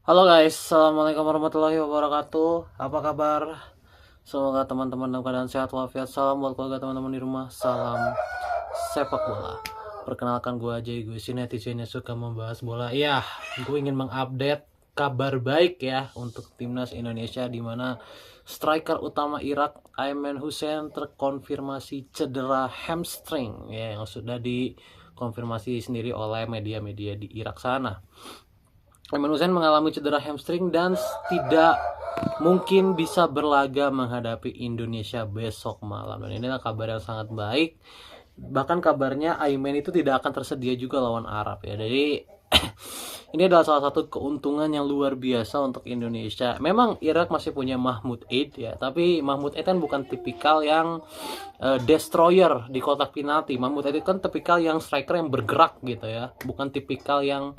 Halo guys, assalamualaikum warahmatullahi wabarakatuh. Apa kabar? Semoga teman-teman dalam keadaan sehat walafiat. Salam buat keluarga teman-teman di rumah. Salam sepak bola. Perkenalkan gue aja, gue si netizen yang suka membahas bola. Iya, gue ingin mengupdate kabar baik ya untuk timnas Indonesia, di mana striker utama Irak Ayman Hussein terkonfirmasi cedera hamstring ya, yang sudah dikonfirmasi sendiri oleh media-media di Irak sana. Ayman Hussein mengalami cedera hamstring dan tidak mungkin bisa berlaga menghadapi Indonesia besok malam. Dan ini adalah kabar yang sangat baik. Bahkan kabarnya Ayman itu tidak akan tersedia juga lawan Arab ya. Jadi ini adalah salah satu keuntungan yang luar biasa untuk Indonesia. Memang Irak masih punya Mahmud Eid ya, tapi Mahmud Eid kan bukan tipikal yang destroyer di kotak penalti. Mahmud Eid kan tipikal yang striker yang bergerak gitu ya, bukan tipikal yang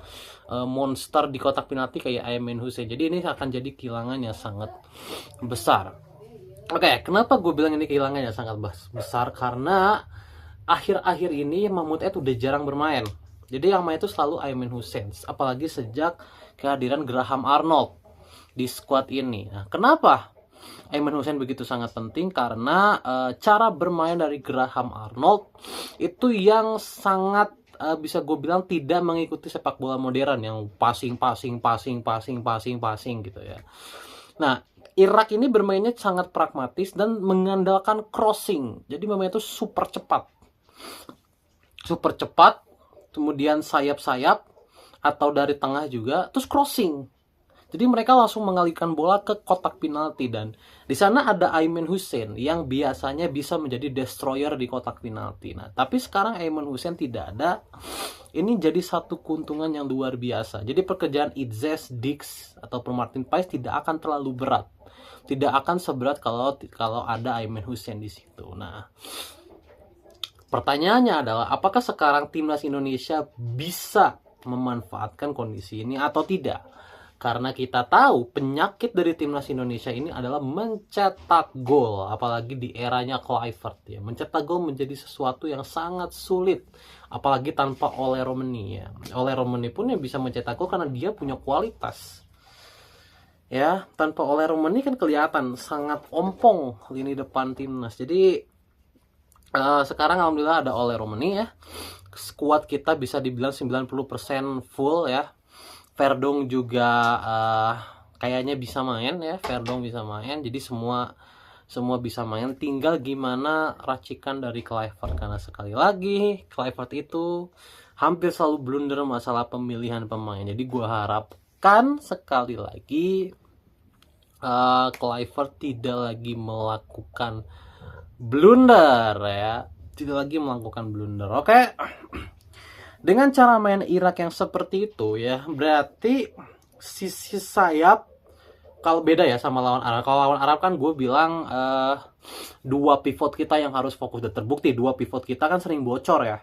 monster di kotak penalti kayak Ayman Hussein. Jadi ini akan jadi kehilangan yang sangat besar. Oke, kenapa gue bilang ini kehilangan yang sangat besar? Karena akhir-akhir ini Mahmud Eid udah jarang bermain. Jadi yang main itu selalu Ayman Hussein, apalagi sejak kehadiran Graham Arnold di squad ini. Nah, kenapa Ayman Hussein begitu sangat penting? Karena cara bermain dari Graham Arnold itu yang sangat bisa gue bilang tidak mengikuti sepak bola modern yang passing gitu ya. Nah, Irak ini bermainnya sangat pragmatis dan mengandalkan crossing. Jadi memang itu super cepat, kemudian sayap-sayap atau dari tengah juga, terus crossing. Jadi mereka langsung mengalihkan bola ke kotak penalti, dan di sana ada Ayman Hussein yang biasanya bisa menjadi destroyer di kotak penalti. Nah, tapi sekarang Ayman Hussein tidak ada. Ini jadi satu keuntungan yang luar biasa. Jadi pekerjaan Idzes, Dix atau Martin Pais tidak akan terlalu berat. Tidak akan seberat kalau ada Ayman Hussein di situ. Nah, pertanyaannya adalah apakah sekarang timnas Indonesia bisa memanfaatkan kondisi ini atau tidak? Karena kita tahu penyakit dari timnas Indonesia ini adalah mencetak gol, apalagi di eranya Kluivert ya. Mencetak gol menjadi sesuatu yang sangat sulit, apalagi tanpa Ole Romeni ya. Ole Romeni pun yang bisa mencetak gol karena dia punya kualitas. Ya, tanpa Ole Romeni kan kelihatan sangat ompong lini depan timnas. Jadi sekarang alhamdulillah ada Ole Romeni ya. Skuad kita bisa dibilang 90% full ya. Verdong juga kayaknya bisa main ya. Verdong bisa main. Jadi semua bisa main. Tinggal gimana racikan dari Kluivert, karena sekali lagi Kluivert itu hampir selalu blunder masalah pemilihan pemain. Jadi gue harapkan sekali lagi Kluivert tidak lagi melakukan blunder ya, tidak lagi melakukan blunder. Oke, dengan cara main Irak yang seperti itu ya, berarti sisi sayap kalau beda ya sama lawan Arab. Kalau lawan Arab kan gue bilang dua pivot kita yang harus fokus, dan terbukti dua pivot kita kan sering bocor ya.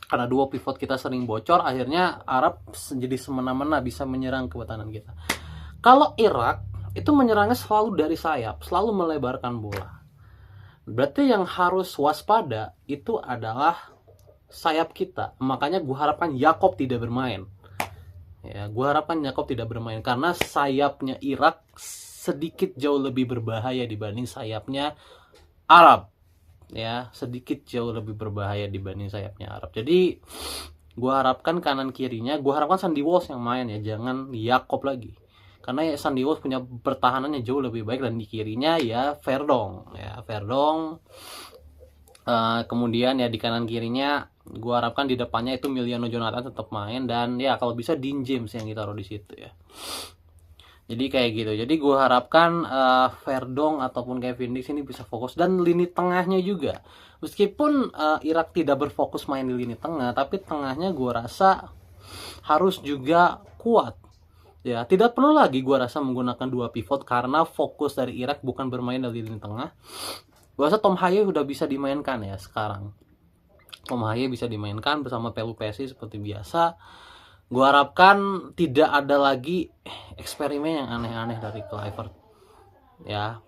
Karena dua pivot kita sering bocor, akhirnya Arab jadi semena-mena bisa menyerang ke pertahanan kita. Kalau Irak itu menyerangnya selalu dari sayap, selalu melebarkan bola. Berarti yang harus waspada itu adalah sayap kita. Makanya gue harapkan Yakob tidak bermain. Ya, gue harapkan Yakob tidak bermain karena sayapnya Irak sedikit jauh lebih berbahaya dibanding sayapnya Arab. Ya, sedikit jauh lebih berbahaya dibanding sayapnya Arab. Jadi gue harapkan kanan kirinya, gue harapkan Sandy Walsh yang main ya, jangan Yakob lagi. Karena ya Sandy Walsh punya pertahanannya jauh lebih baik, dan di kirinya ya Verdong. Kemudian ya di kanan kirinya gue harapkan di depannya itu Miliano Jonathan tetap main, dan ya kalau bisa Dean James yang ditaruh di situ ya. Jadi kayak gitu. Jadi gue harapkan Verdong ataupun Kevin Dix ini bisa fokus, dan lini tengahnya juga. Meskipun Irak tidak berfokus main di lini tengah, tapi tengahnya gue rasa harus juga kuat. Ya, tidak perlu lagi gue rasa menggunakan dua pivot karena fokus dari Irak bukan bermain dari lini tengah. Gue rasa Tom Haye udah bisa dimainkan ya sekarang. Tom Haye bisa dimainkan bersama Pelu Pesi seperti biasa. Gue harapkan tidak ada lagi eksperimen yang aneh-aneh dari Kluivert. Ya,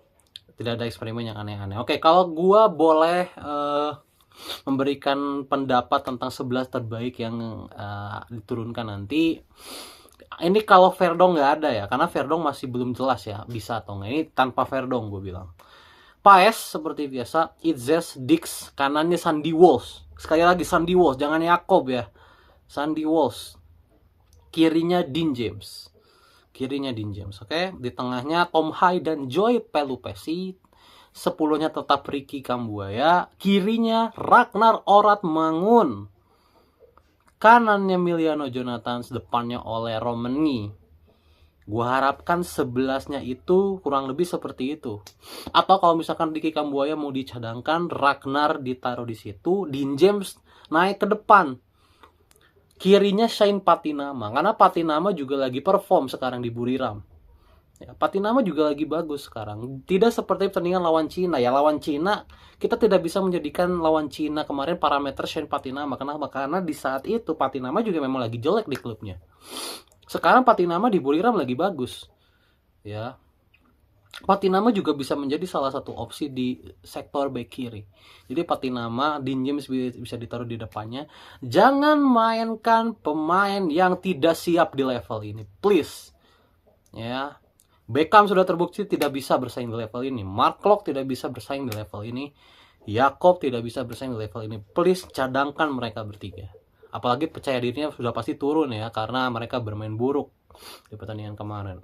tidak ada eksperimen yang aneh-aneh. Oke, kalau gue boleh memberikan pendapat tentang 11 terbaik yang diturunkan nanti, Ini kalau Verdong nggak ada ya, karena Verdong masih belum jelas ya bisa atau nggak. Ini tanpa Verdong gue bilang. Paes seperti biasa, Itzes, Dix, kanannya Sandy Walsh. Sekali lagi Sandy Walsh, jangan Yakob ya. Sandy Walsh. Kirinya Dean James. Oke. Di tengahnya Tom Hai dan Joy Pelupesi. 10-nya tetap Ricky Kambuaya. Kirinya Ragnar Oratmangun. Kanannya Miliano Jonathan, depannya oleh Romani. Gua harapkan 11-nya itu kurang lebih seperti itu. Atau kalau misalkan Ricky Kambuaya mau dicadangkan, Ragnar ditaruh di situ, Dean James naik ke depan. Kirinya Shane Patinama, karena Patinama juga lagi perform sekarang di Buriram. Ya, Patinama juga lagi bagus sekarang. Tidak seperti pertandingan lawan Cina. Ya, lawan Cina kita tidak bisa menjadikan lawan Cina kemarin parameter Shane Patinama. Kenapa? Karena di saat itu Patinama juga memang lagi jelek di klubnya. Sekarang Patinama di Buriram lagi bagus. Ya. Patinama juga bisa menjadi salah satu opsi di sektor back kiri. Jadi Patinama, Dean James bisa ditaruh di depannya. Jangan mainkan pemain yang tidak siap di level ini, please. Ya. Beckham sudah terbukti tidak bisa bersaing di level ini. Mark Klok tidak bisa bersaing di level ini. Yakob tidak bisa bersaing di level ini. Please cadangkan mereka bertiga. Apalagi percaya dirinya sudah pasti turun ya, karena mereka bermain buruk di pertandingan kemarin.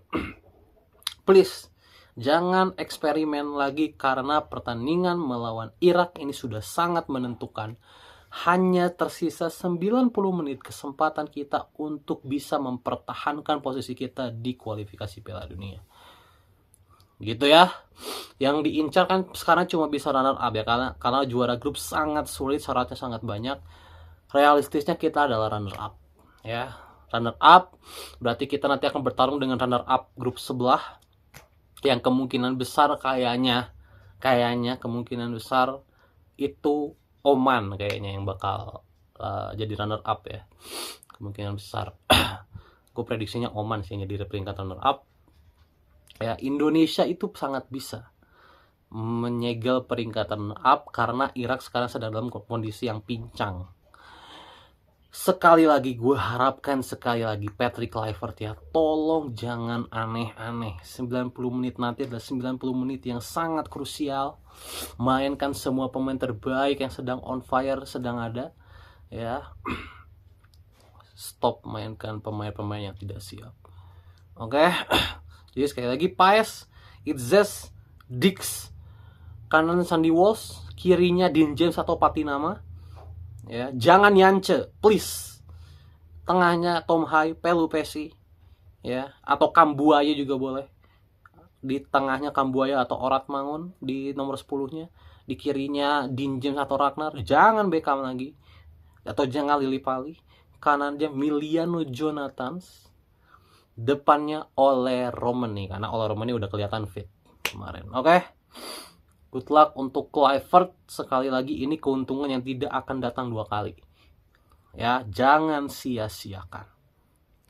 Please, jangan eksperimen lagi, karena pertandingan melawan Irak ini sudah sangat menentukan. Hanya tersisa 90 menit kesempatan kita untuk bisa mempertahankan posisi kita di kualifikasi Piala Dunia. Gitu ya. Yang diincar kan sekarang cuma bisa runner up ya, karena juara grup sangat sulit, syaratnya sangat banyak. Realistisnya kita adalah runner up ya. Runner up berarti kita nanti akan bertarung dengan runner up grup sebelah, yang kemungkinan besar kayaknya kemungkinan besar itu Oman kayaknya yang bakal jadi runner up ya, kemungkinan besar. Gue prediksinya Oman sih jadi peringkat runner up ya. Indonesia itu sangat bisa menyegel peringkat runner up karena Irak sekarang sedang dalam kondisi yang pincang. Sekali lagi gue harapkan Patrick Kluivert ya, tolong jangan aneh-aneh. 90 menit nanti adalah 90 menit yang sangat krusial. Mainkan semua pemain terbaik yang sedang on fire, sedang ada ya. Stop mainkan pemain-pemain yang tidak siap. Oke. Jadi sekali lagi, Paes, Itzes, Dix, kanan Sandy Walsh, kirinya Dean James atau Patinama. Ya, jangan Yance, please. Tengahnya Tom Hai, Pelupesi, ya, atau Kambuaya juga boleh. Di tengahnya Kambuaya atau Oratmangun di nomor 10-nya. Di kirinya Dean James atau Ragnar. Jangan Beckham lagi. Atau jangan Lillipali. Kanannya Miliano Jonathan. Depannya Ole Romani, karena Ole Romani udah kelihatan fit kemarin. Oke. Good luck untuk Kluivert. Sekali lagi, ini keuntungan yang tidak akan datang 2 kali. Ya, jangan sia-siakan.